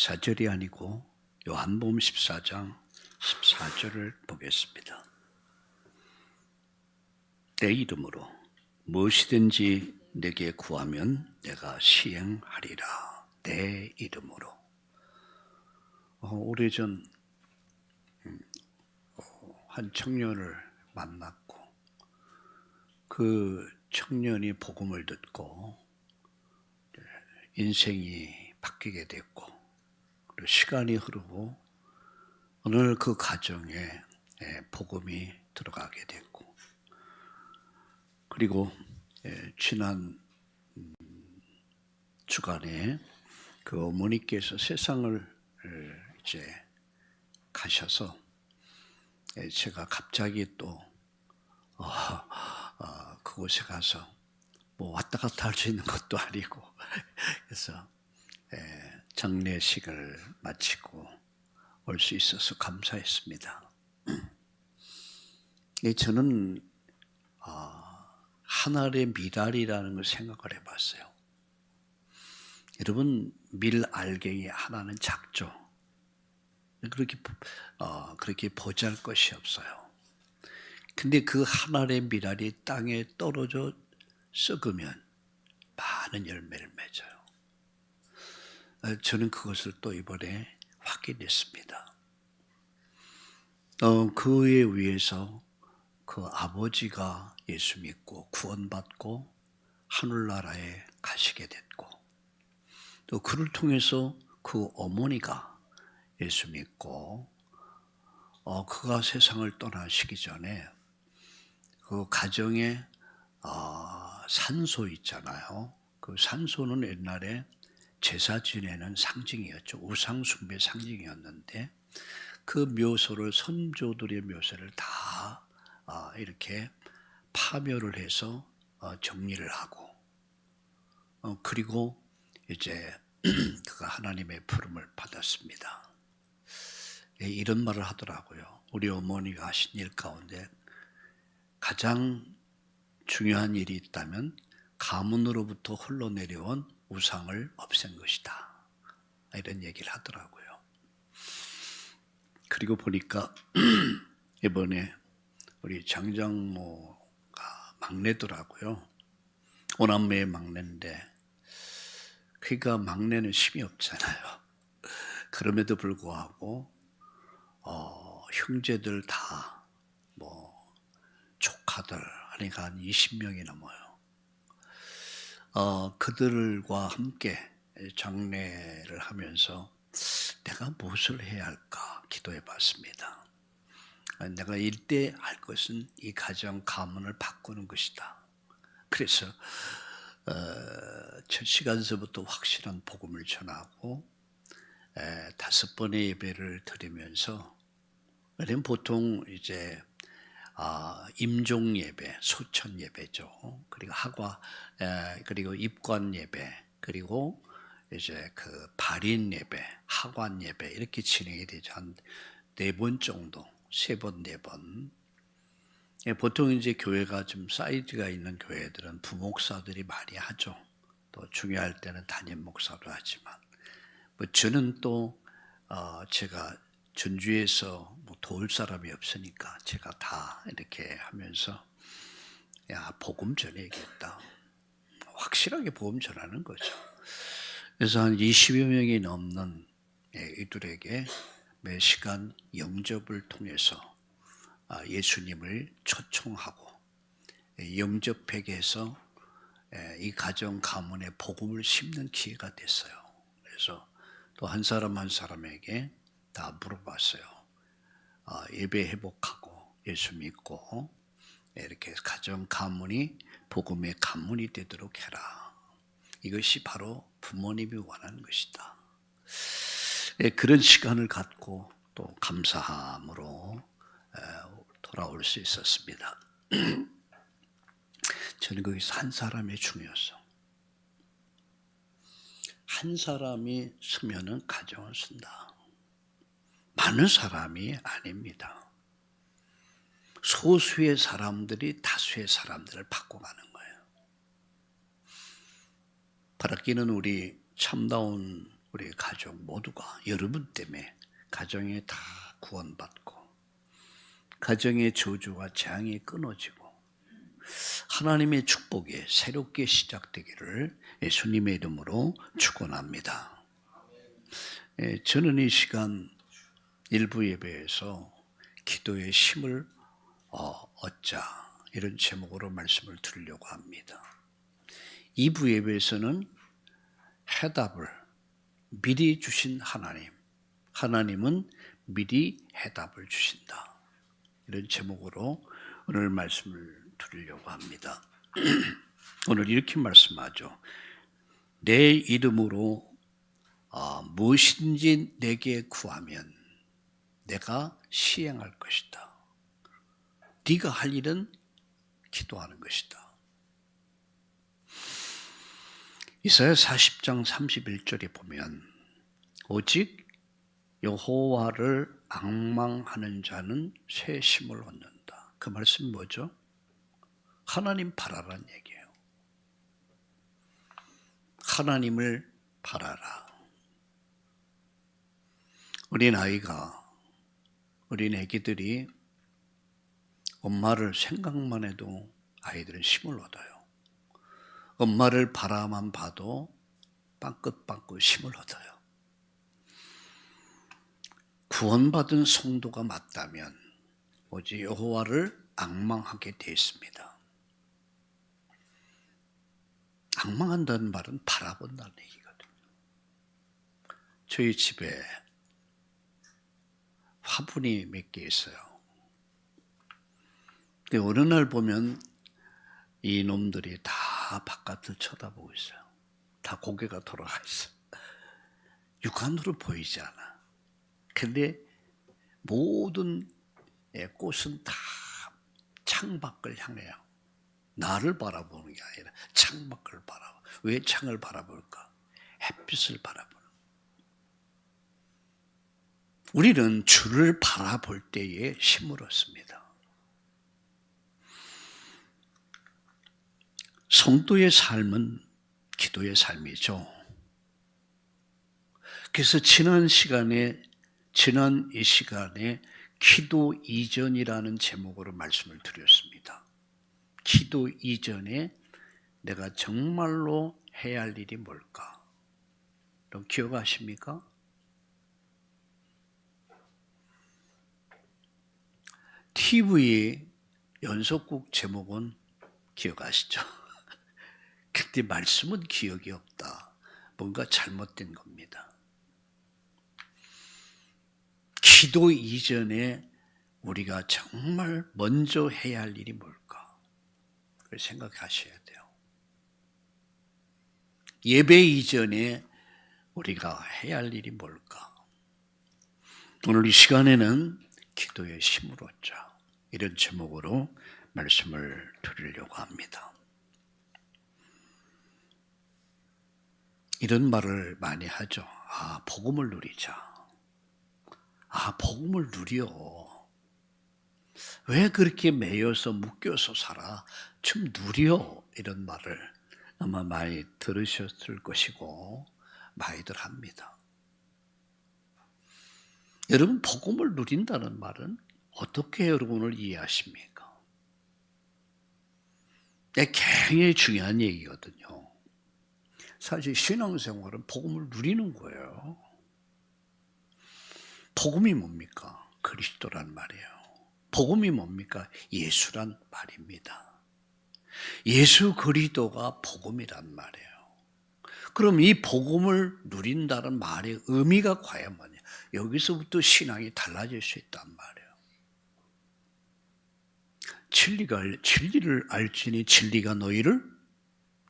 14절이 아니고 요한복음 14장 14절을 보겠습니다. 내 이름으로 무엇이든지 내게 구하면 내가 시행하리라. 내 이름으로. 오래전 한 청년을 만났고 그 청년이 복음을 듣고 인생이 바뀌게 됐고 그리고 시간이 흐르고 오늘 그 가정에 복음이 들어가게 됐고 그리고 지난 주간에 그 어머니께서 세상을 이제 가셔서 제가 갑자기 또 그곳에 가서 뭐 왔다 갔다 할 수 있는 것도 아니고 그래서 장례식을 마치고 올 수 있어서 감사했습니다. 저는 하늘의 미랄이라는 걸 생각을 해봤어요. 여러분 밀알갱이 하나는 작죠. 그렇게 보잘것이 없어요. 근데 그 하늘의 미랄이 땅에 떨어져 썩으면 많은 열매를 맺어요. 저는 그것을 또 이번에 확인했습니다. 그에 의해서 그 아버지가 예수 믿고 구원받고 하늘나라에 가시게 됐고 또 그를 통해서 그 어머니가 예수 믿고 그가 세상을 떠나시기 전에 그 가정에 산소 있잖아요. 그 산소는 옛날에 제사 지내는 상징이었죠. 우상 숭배 상징이었는데 그 묘소를 선조들의 묘소를 다 이렇게 파멸을 해서 정리를 하고 그리고 이제 그가 하나님의 부름을 받았습니다. 이런 말을 하더라고요. 우리 어머니가 하신 일 가운데 가장 중요한 일이 있다면 가문으로부터 흘러내려온 우상을 없앤 것이다. 이런 얘기를 하더라고요. 그리고 보니까 이번에 우리 장장모가 막내더라고요. 오남매의 막내인데 그러니까 막내는 힘이 없잖아요. 그럼에도 불구하고 형제들 다 조카들 하니까 한 20명이 넘어요. 그들과 함께 장례를 하면서 내가 무엇을 해야 할까 기도해 봤습니다. 내가 일대 할 것은 이 가정 가문을 바꾸는 것이다. 그래서 첫 시간서부터 확실한 복음을 전하고 5번의 예배를 드리면서 보통 이제 임종 예배, 소천 예배죠. 그리고 그리고 입관 예배, 그리고 이제 그 발인 예배, 하관 예배 이렇게 진행이 되죠. 한 4번 정도, 3번, 4번. 보통 이제 교회가 좀 사이즈가 있는 교회들은 부목사들이 많이 하죠. 또 중요할 때는 담임 목사도 하지만, 저는 또 제가 전주에서 도울 사람이 없으니까 제가 다 이렇게 하면서 복음 전해야겠다. 확실하게 복음 전하는 거죠. 그래서 한 20여 명이 넘는 이들에게 매 시간 영접을 통해서 예수님을 초청하고 영접회계에서 이 가정 가문의 복음을 심는 기회가 됐어요. 그래서 또 한 사람 한 사람에게 다 물어봤어요. 예배 회복하고 예수 믿고 이렇게 가정 가문이 복음의 가문이 되도록 해라. 이것이 바로 부모님이 원하는 것이다. 그런 시간을 갖고 또 감사함으로 돌아올 수 있었습니다. 저는 거기서 한 사람의 중요성. 한 사람이 서면은 가정을 쓴다. 많은 사람이 아닙니다. 소수의 사람들이 다수의 사람들을 바꿔가는 거예요. 바라기는 우리 참다운 우리 가족 모두가 여러분 때문에 가정이 다 구원받고 가정의 저주와 재앙이 끊어지고 하나님의 축복이 새롭게 시작되기를 예수님의 이름으로 축원합니다. 저는 이 시간 일부 예배에서 기도의 힘을 얻자 이런 제목으로 말씀을 드리려고 합니다. 2부 예배에서는 해답을 미리 주신 하나님은 미리 해답을 주신다. 이런 제목으로 오늘 말씀을 드리려고 합니다. 오늘 이렇게 말씀하죠. 내 이름으로 무엇인지 내게 구하면 내가 시행할 것이다. 네가 할 일은 기도하는 것이다. 이사야 40장 31절에 보면 오직 여호와를 앙망하는 자는 새 힘을 얻는다. 그 말씀이 뭐죠? 하나님 바라라는 얘기예요. 하나님을 바라라. 어린 애기들이 엄마를 생각만 해도 아이들은 힘을 얻어요. 엄마를 바라만 봐도 빵긋빵긋 힘을 얻어요. 구원받은 성도가 맞다면 오직 여호와를 앙망하게 되었습니다. 앙망한다는 말은 바라본다는 얘기거든요. 저희 집에 화분이 몇 개 있어요. 근데 어느 날 보면 이 놈들이 다 바깥을 쳐다보고 있어요. 다 고개가 돌아가 있어요. 육안으로 보이지 않아. 근데 모든 꽃은 다 창밖을 향해요. 나를 바라보는 게 아니라 창밖을 바라봐. 왜 창을 바라볼까? 햇빛을 바라보는. 우리는 주를 바라볼 때에 힘을 얻습니다. 성도의 삶은 기도의 삶이죠. 그래서 지난 이 시간에 기도 이전이라는 제목으로 말씀을 드렸습니다. 기도 이전에 내가 정말로 해야 할 일이 뭘까? 여러분 기억하십니까? TV 연속곡 제목은 기억하시죠? 근데 말씀은 기억이 없다. 뭔가 잘못된 겁니다. 기도 이전에 우리가 정말 먼저 해야 할 일이 뭘까? 그걸 생각하셔야 돼요. 예배 이전에 우리가 해야 할 일이 뭘까? 오늘 이 시간에는 기도의 힘을 얻자. 이런 제목으로 말씀을 드리려고 합니다. 이런 말을 많이 하죠. 복음을 누리자. 복음을 누려. 왜 그렇게 매여서 묶여서 살아? 좀 누려. 이런 말을 아마 많이 들으셨을 것이고 많이들 합니다. 여러분 복음을 누린다는 말은 어떻게 여러분을 이해하십니까? 굉장히 중요한 얘기거든요. 사실 신앙생활은 복음을 누리는 거예요. 복음이 뭡니까? 그리스도란 말이에요. 복음이 뭡니까? 예수란 말입니다. 예수 그리스도가 복음이란 말이에요. 그럼 이 복음을 누린다는 말의 의미가 과연 뭐냐? 여기서부터 신앙이 달라질 수 있단 말이에요. 진리를 알지니 진리가 너희를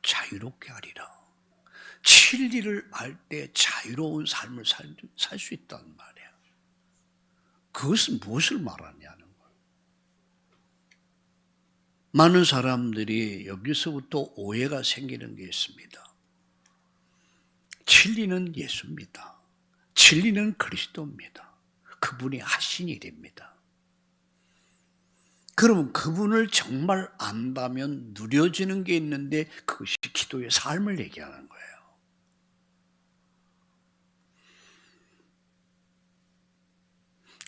자유롭게 하리라. 진리를 알 때 자유로운 삶을 살 수 있단 말이에요. 그것은 무엇을 말하냐는 거예요. 많은 사람들이 여기서부터 오해가 생기는 게 있습니다. 진리는 예수입니다. 진리는 그리스도입니다. 그분이 하신 일입니다. 그러면 그분을 정말 안다면 누려지는 게 있는데 그것이 기도의 삶을 얘기하는 거예요.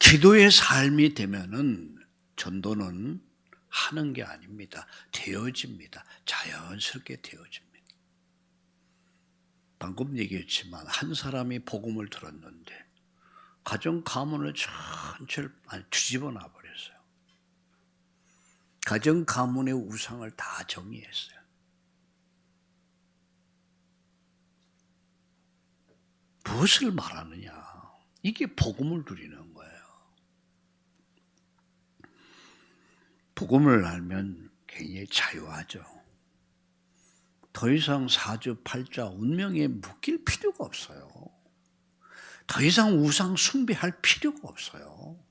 기도의 삶이 되면은 전도는 하는 게 아닙니다. 되어집니다. 자연스럽게 되어집니다. 방금 얘기했지만 한 사람이 복음을 들었는데 가정 가문을 전체를 뒤집어 놔버렸어요. 가정 가문의 우상을 다 정리했어요. 무엇을 말하느냐? 이게 복음을 누리는 거예요. 복음을 알면 굉장히 자유하죠. 더 이상 사주팔자 운명에 묶일 필요가 없어요. 더 이상 우상 숭배할 필요가 없어요.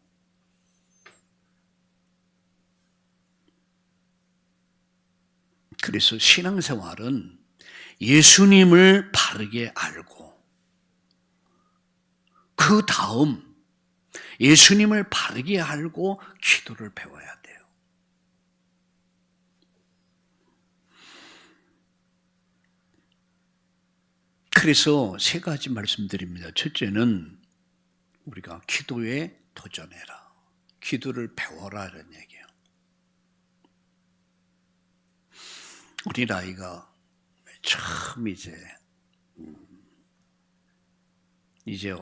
그래서 신앙생활은 예수님을 바르게 알고 그 다음 예수님을 바르게 알고 기도를 배워야 돼요. 그래서 세 가지 말씀드립니다. 첫째는 우리가 기도에 도전해라. 기도를 배워라는 얘기예요. 우리 나이가 처음 이제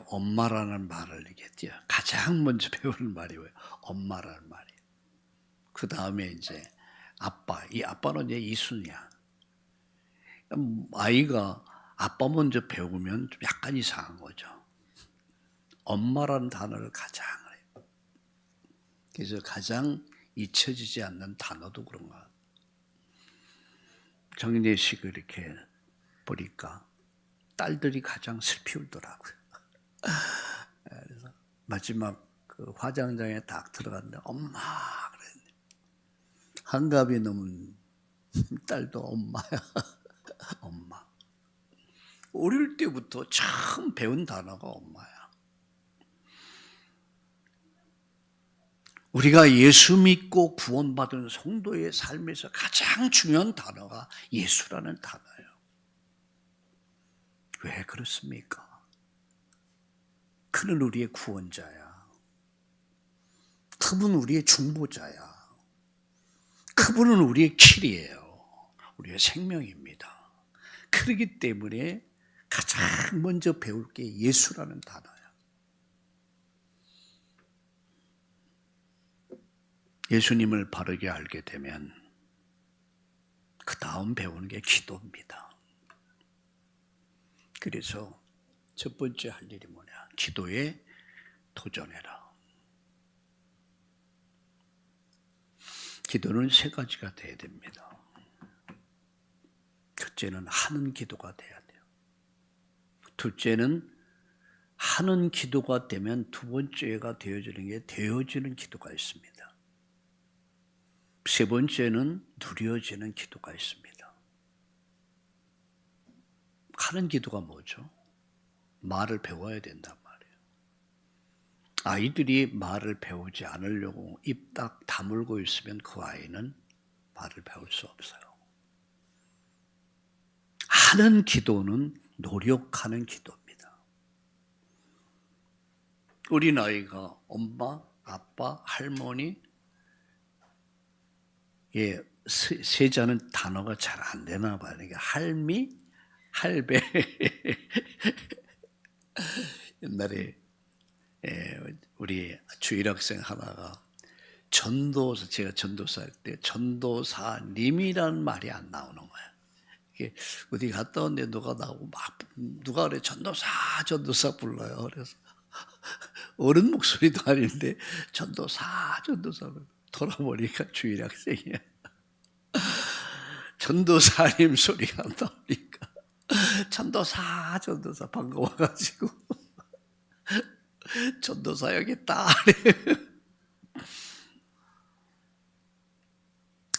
엄마라는 말을 얘기했죠. 가장 먼저 배우는 말이 뭐예요? 엄마라는 말이에요. 그 다음에 이제 아빠. 이 아빠는 이제 이순이야. 아이가 아빠 먼저 배우면 좀 약간 이상한 거죠. 엄마라는 단어를 가장 해요. 그래서 가장 잊혀지지 않는 단어도 그런가. 장례식을 이렇게 보니까 딸들이 가장 슬피 울더라고요. 그래서 마지막 그 화장장에 딱 들어갔는데 엄마 그랬는데 한갑이 넘은 딸도 엄마야. 엄마. 어릴 때부터 처음 배운 단어가 엄마야. 우리가 예수 믿고 구원받은 성도의 삶에서 가장 중요한 단어가 예수라는 단어예요. 왜 그렇습니까? 그는 우리의 구원자야. 그분은 우리의 중보자야. 그분은 우리의 길이에요. 우리의 생명입니다. 그렇기 때문에 가장 먼저 배울 게 예수라는 단어야. 예수님을 바르게 알게 되면 그 다음 배우는 게 기도입니다. 그래서 첫 번째 할 일이 뭐냐? 기도에 도전해라. 기도는 세 가지가 돼야 됩니다. 첫째는 하는 기도가 돼야 돼요. 둘째는 하는 기도가 되면 두 번째가 되어지는 게 되어지는 기도가 있습니다. 세 번째는 누려지는 기도가 있습니다. 하는 기도가 뭐죠? 말을 배워야 된단 말이에요. 아이들이 말을 배우지 않으려고 입 딱 다물고 있으면 그 아이는 말을 배울 수 없어요. 하는 기도는 노력하는 기도입니다. 어린 아이가 엄마, 아빠, 할머니 세자는 단어가 잘 안 되나 봐요. 그러니까 할미, 할배. 옛날에 우리 주일학생 하나가 전도사, 제가 전도사 할 때 전도사님이라는 말이 안 나오는 거야. 이게 어디 갔다 온데 누가 나오고 막 누가 그래 전도사 불러요. 그래서 어른 목소리도 아닌데 전도사 돌아보니까 주일학생이야. 전도사님 소리가 나오니까 전도사 반가워가지고 전도사 여기 있다.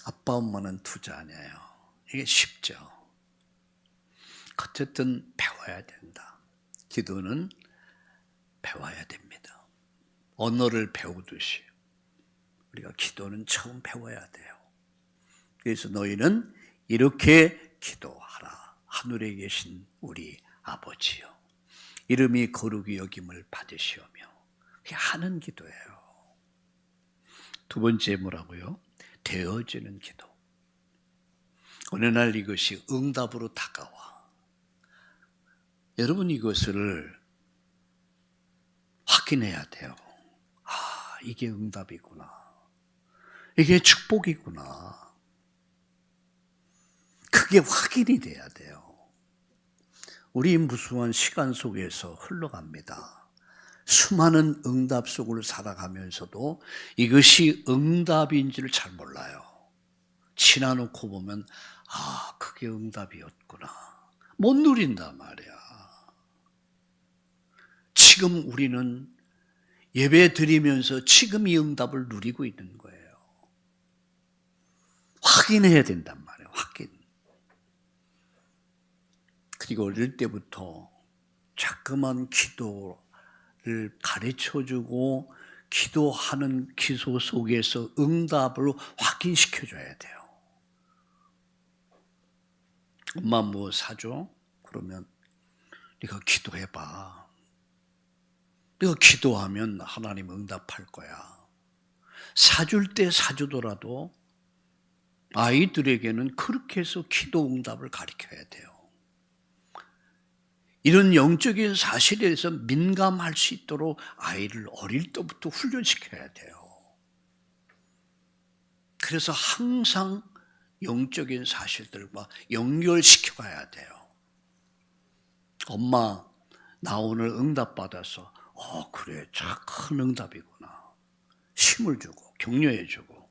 아빠 엄마는 투자냐요. 이게 쉽죠. 어쨌든 배워야 된다. 기도는 배워야 됩니다. 언어를 배우듯이 우리가 기도는 처음 배워야 돼요. 그래서 너희는 이렇게 기도하라. 하늘에 계신 우리 아버지요. 이름이 거룩히 여김을 받으시오며 그게 하는 기도예요. 두 번째 뭐라고요? 되어지는 기도. 어느 날 이것이 응답으로 다가와. 여러분 이것을 확인해야 돼요. 아, 이게 응답이구나. 이게 축복이구나. 그게 확인이 돼야 돼요. 우리 무수한 시간 속에서 흘러갑니다. 수많은 응답 속을 살아가면서도 이것이 응답인지를 잘 몰라요. 지나놓고 보면 아, 그게 응답이었구나. 못 누린단 말이야. 지금 우리는 예배 드리면서 지금 이 응답을 누리고 있는 거예요. 확인해야 된단 말이에요. 확인. 그리고 어릴 때부터 자꾸만 기도를 가르쳐주고 기도하는 기도 속에서 응답을 확인시켜줘야 돼요. 엄마 뭐 사줘? 그러면 네가 기도해봐. 네가 기도하면 하나님 응답할 거야. 사줄 때 사주더라도 아이들에게는 그렇게 해서 기도 응답을 가르쳐야 돼요. 이런 영적인 사실에 대해서 민감할 수 있도록 아이를 어릴 때부터 훈련시켜야 돼요. 그래서 항상 영적인 사실들과 연결시켜가야 돼요. 엄마, 나 오늘 응답 받아서 그래, 참 큰 응답이구나. 힘을 주고 격려해 주고.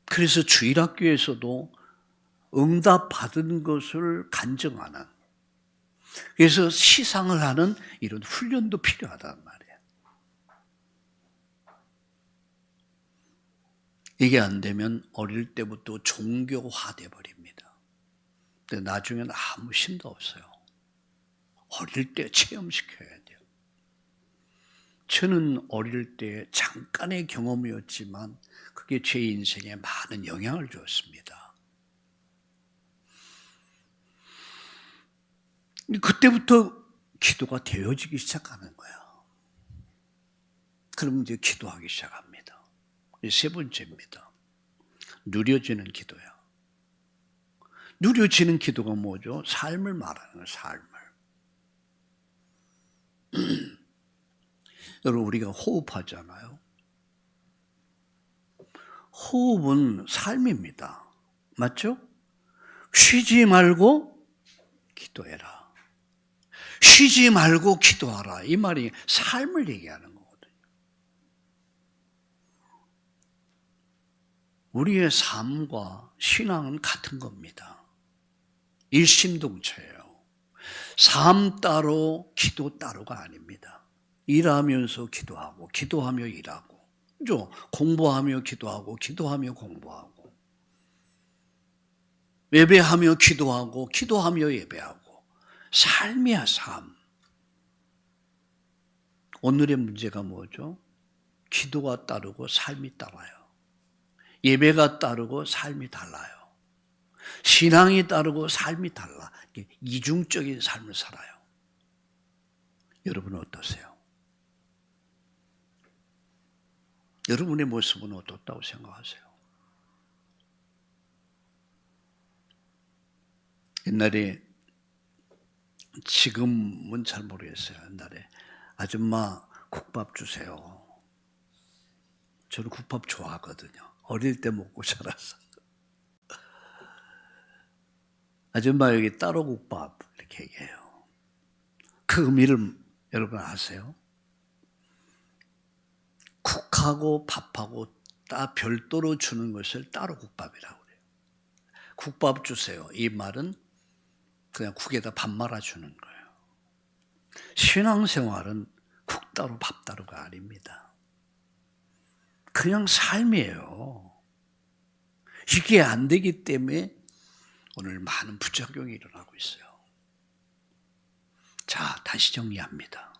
그래서 주일학교에서도 응답 받은 것을 간증하는, 그래서 시상을 하는 이런 훈련도 필요하단 말이에요. 이게 안 되면 어릴 때부터 종교화돼 버립니다. 근데 나중에는 아무 힘도 없어요. 어릴 때 체험시켜야 돼요. 저는 어릴 때 잠깐의 경험이었지만 그게 제 인생에 많은 영향을 주었습니다. 그때부터 기도가 되어지기 시작하는 거예요. 그럼 이제 기도하기 시작합니다. 세 번째입니다. 누려지는 기도야. 누려지는 기도가 뭐죠? 삶을 말하는 거예요. 삶을. 여러분 우리가 호흡하잖아요. 호흡은 삶입니다. 맞죠? 쉬지 말고 기도해라. 쉬지 말고 기도하라. 이 말이 삶을 얘기하는 거거든요. 우리의 삶과 신앙은 같은 겁니다. 일심동체예요. 삶 따로 기도 따로가 아닙니다. 일하면서 기도하고 기도하며 일하고, 그죠? 공부하며 기도하고 기도하며 공부하고, 예배하며 기도하고 기도하며 예배하고, 삶이야 삶. 오늘의 문제가 뭐죠? 기도가 따르고 삶이 따라요. 예배가 따르고 삶이 달라요. 신앙이 따르고 삶이 달라. 이중적인 삶을 살아요. 여러분은 어떠세요? 여러분의 모습은 어떻다고 생각하세요? 옛날에, 지금은 잘 모르겠어요. 옛날에 아줌마 국밥 주세요. 저는 국밥 좋아하거든요. 어릴 때 먹고 자라서. 아줌마 여기 따로 국밥 이렇게 얘기해요. 그 의미를 여러분 아세요? 국하고 밥하고 다 별도로 주는 것을 따로 국밥이라고 그래요. 국밥 주세요. 이 말은 그냥 국에다 밥 말아주는 거예요. 신앙생활은 국 따로 밥 따로가 아닙니다. 그냥 삶이에요. 이게 안 되기 때문에 오늘 많은 부작용이 일어나고 있어요. 자, 다시 정리합니다.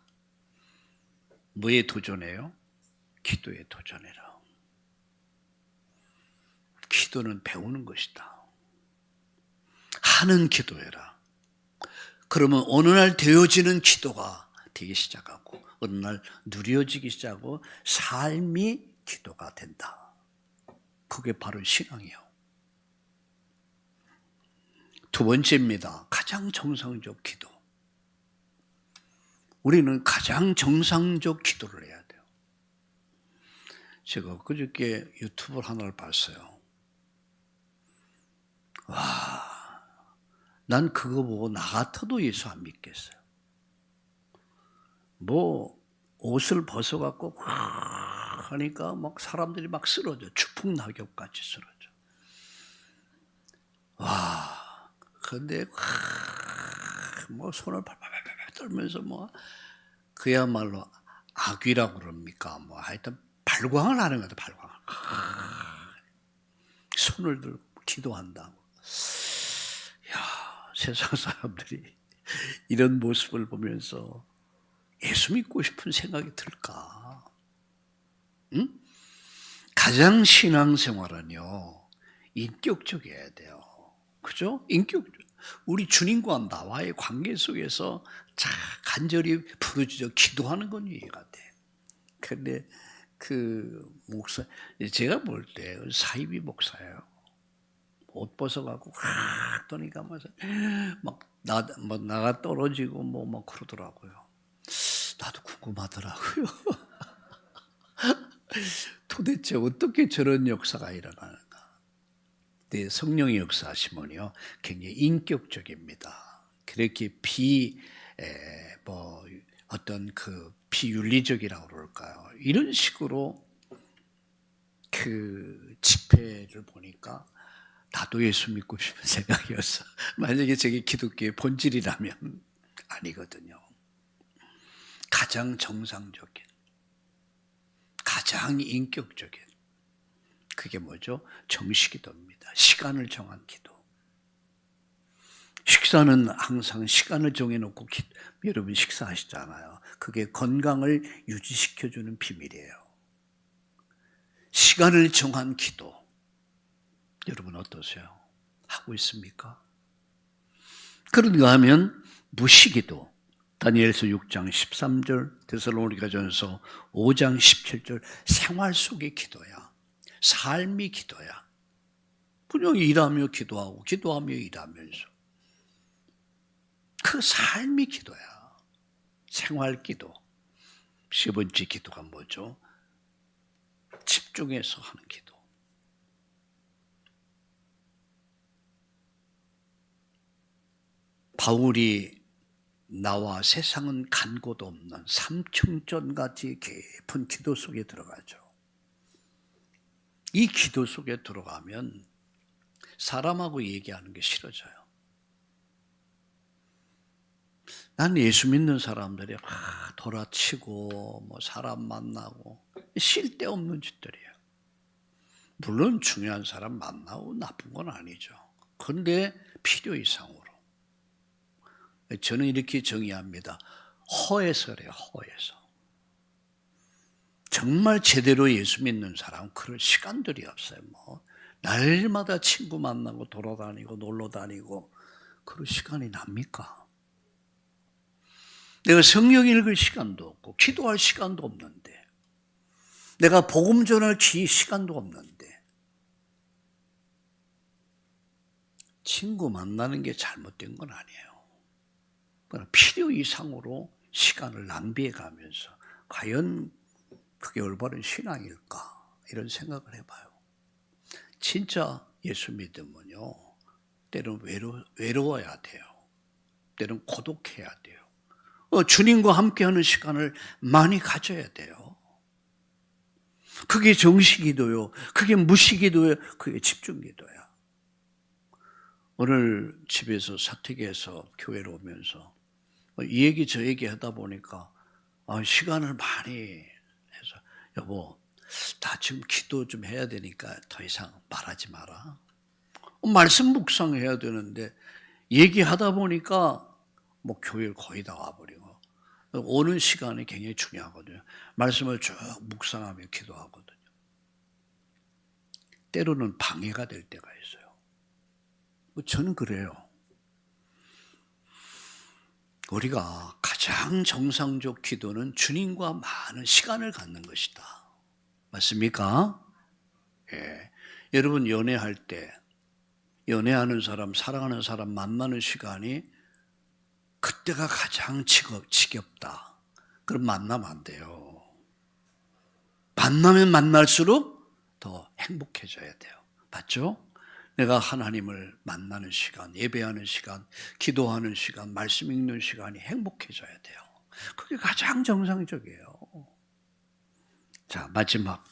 뭐에 도전해요? 기도에 도전해라. 기도는 배우는 것이다. 하는 기도해라. 그러면 어느 날 되어지는 기도가 되기 시작하고 어느 날 누려지기 시작하고 삶이 기도가 된다. 그게 바로 신앙이에요. 두 번째입니다. 가장 정상적 기도. 우리는 가장 정상적 기도를 해야 돼요. 제가 그저께 유튜브를 하나를 봤어요. 와, 난 그거 보고 나 같아도 예수 안 믿겠어요. 뭐 옷을 벗어갖고 하니까 막 사람들이 막 쓰러져. 추풍낙엽같이 쓰러져. 와, 근데 뭐 손을 발발발발 떨면서 뭐 그야말로 악귀라고 그럽니까? 뭐 하여튼 발광을 하는 거다. 발광을. 손을 들고 기도한다고. 야, 세상 사람들이 이런 모습을 보면서 예수 믿고 싶은 생각이 들까? 응? 가장 신앙생활은요, 인격적이어야 돼요. 그죠? 인격적. 우리 주님과 나와의 관계 속에서 간절히 부르짖어 기도하는 건 이해가 돼. 근데 그 목사, 제가 볼 때 사이비 목사예요. 옷 벗어갖고 떠니 가면서 막 나가 떨어지고 뭐 막 그러더라고요. 나도 궁금하더라고요. 도대체 어떻게 저런 역사가 일어나는가? 네, 성령의 역사하시면요, 굉장히 인격적입니다. 그렇게 어떤 그 비윤리적이라고 그럴까요? 이런 식으로 그 집회를 보니까 나도 예수 믿고 싶은 생각이었어. 만약에 저게 기독교의 본질이라면 아니거든요. 가장 정상적인, 가장 인격적인 그게 뭐죠? 정식기도입니다. 시간을 정한 기도. 식사는 항상 시간을 정해놓고 여러분 식사하시잖아요. 그게 건강을 유지시켜주는 비밀이에요. 시간을 정한 기도. 여러분 어떠세요? 하고 있습니까? 그런가 하면 무시기도. 다니엘서 6장 13절, 데살로니가전서 5장 17절 생활 속의 기도야. 삶이 기도야. 그냥 일하며 기도하고 기도하며 일하면서. 그 삶이 기도야. 생활 기도. 세 번째 기도가 뭐죠? 집중해서 하는 기도. 바울이 나와 세상은 간 곳 없는 삼층전같이 깊은 기도 속에 들어가죠. 이 기도 속에 들어가면 사람하고 얘기하는 게 싫어져요. 난 예수 믿는 사람들이 돌아치고 뭐 사람 만나고 쓸데없는 짓들이에요. 물론 중요한 사람 만나고 나쁜 건 아니죠. 그런데 필요 이상으로. 저는 이렇게 정의합니다. 허에서 그래요. 허에서. 정말 제대로 예수 믿는 사람은 그럴 시간들이 없어요. 뭐 날마다 친구 만나고 돌아다니고 놀러 다니고 그럴 시간이 납니까? 내가 성경 읽을 시간도 없고 기도할 시간도 없는데, 내가 복음 전할 시간도 없는데, 친구 만나는 게 잘못된 건 아니에요. 그러나 필요 이상으로 시간을 낭비해 가면서 과연 그게 올바른 신앙일까? 이런 생각을 해봐요. 진짜 예수 믿으면요, 때로는 외로워야 돼요. 때로는 고독해야 돼요. 주님과 함께하는 시간을 많이 가져야 돼요. 그게 정식기도요. 그게 무식기도요. 그게 집중기도야. 오늘 집에서 사택에서 교회로 오면서 이 얘기 저 얘기 하다 보니까 시간을 많이 해서 여보, 나 지금 기도 좀 해야 되니까 더 이상 말하지 마라. 말씀 묵상해야 되는데 얘기하다 보니까 뭐 교회를 거의 다 와버리고, 오는 시간이 굉장히 중요하거든요. 말씀을 쭉 묵상하며 기도하거든요. 때로는 방해가 될 때가 있어요. 저는 그래요. 우리가 가장 정상적 기도는 주님과 많은 시간을 갖는 것이다. 맞습니까? 예. 여러분 연애할 때 연애하는 사람, 사랑하는 사람 만나는 시간이 그때가 가장 지겹다. 그럼 만나면 안 돼요. 만나면 만날수록 더 행복해져야 돼요. 맞죠? 내가 하나님을 만나는 시간, 예배하는 시간, 기도하는 시간, 말씀 읽는 시간이 행복해져야 돼요. 그게 가장 정상적이에요. 자, 마지막.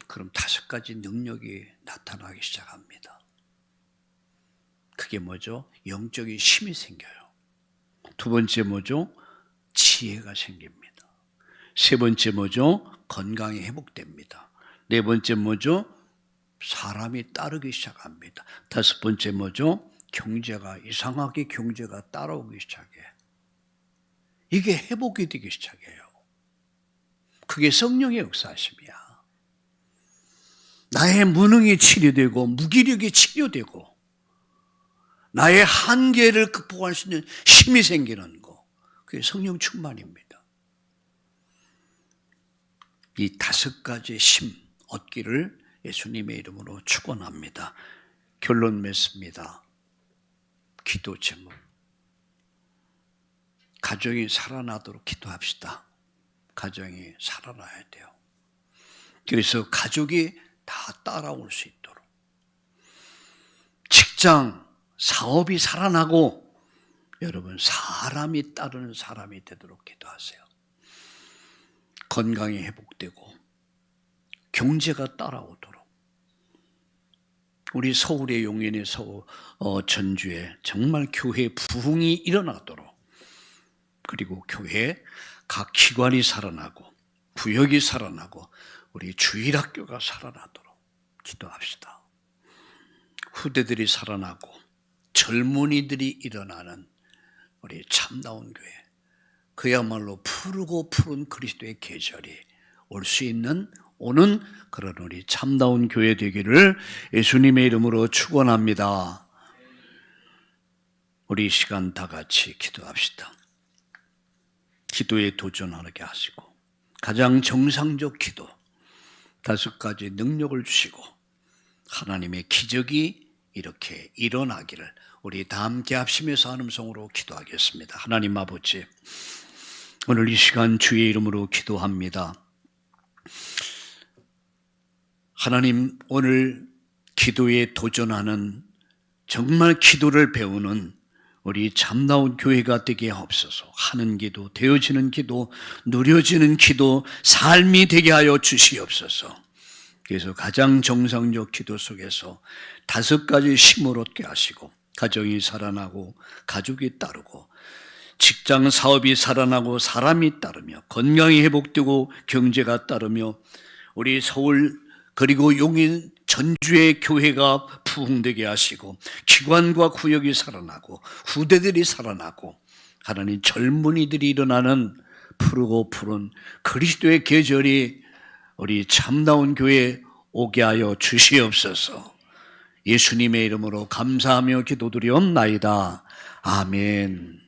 그럼 5가지 능력이 나타나기 시작합니다. 그게 뭐죠? 영적인 힘이 생겨요. 2번째 뭐죠? 지혜가 생깁니다. 3번째 뭐죠? 건강이 회복됩니다. 4번째 뭐죠? 사람이 따르기 시작합니다. 5번째 뭐죠? 이상하게 경제가 따라오기 시작해. 이게 회복이 되기 시작해요. 그게 성령의 역사심이야. 나의 무능이 치료되고 무기력이 치료되고 나의 한계를 극복할 수 있는 힘이 생기는 거. 그게 성령 충만입니다. 이 5가지 힘 얻기를 예수님의 이름으로 축원합니다. 결론 맺습니다. 기도 제목. 가정이 살아나도록 기도합시다. 가정이 살아나야 돼요. 그래서 가족이 다 따라올 수 있도록. 직장, 사업이 살아나고 여러분 사람이 따르는 사람이 되도록 기도하세요. 건강이 회복되고 경제가 따라오도록. 우리 서울의 용인의 전주에 정말 교회 부흥이 일어나도록, 그리고 교회 각 기관이 살아나고 구역이 살아나고 우리 주일학교가 살아나도록 기도합시다. 후대들이 살아나고 젊은이들이 일어나는 우리 참다운 교회, 그야말로 푸르고 푸른 그리스도의 계절이 올 수 있는 오는 그런 우리 참다운 교회 되기를 예수님의 이름으로 축원합니다. 우리 이 시간 다 같이 기도합시다. 기도에 도전하게 하시고 가장 정상적 기도 5가지 능력을 주시고 하나님의 기적이 이렇게 일어나기를 우리 다 함께 합심해서 한 음성으로 기도하겠습니다. 하나님 아버지, 오늘 이 시간 주의 이름으로 기도합니다. 하나님, 오늘 기도에 도전하는, 정말 기도를 배우는 우리 참다운 교회가 되게 하옵소서. 하는 기도, 되어지는 기도, 누려지는 기도, 삶이 되게 하여 주시옵소서. 그래서 가장 정상적 기도 속에서 5가지 힘을 얻게 하시고 가정이 살아나고 가족이 따르고 직장 사업이 살아나고 사람이 따르며 건강이 회복되고 경제가 따르며 우리 서울 그리고 용인 전주의 교회가 부흥되게 하시고 기관과 구역이 살아나고 후대들이 살아나고 하나님 젊은이들이 일어나는 푸르고 푸른 그리스도의 계절이 우리 참다운 교회에 오게 하여 주시옵소서. 예수님의 이름으로 감사하며 기도드리옵나이다. 아멘.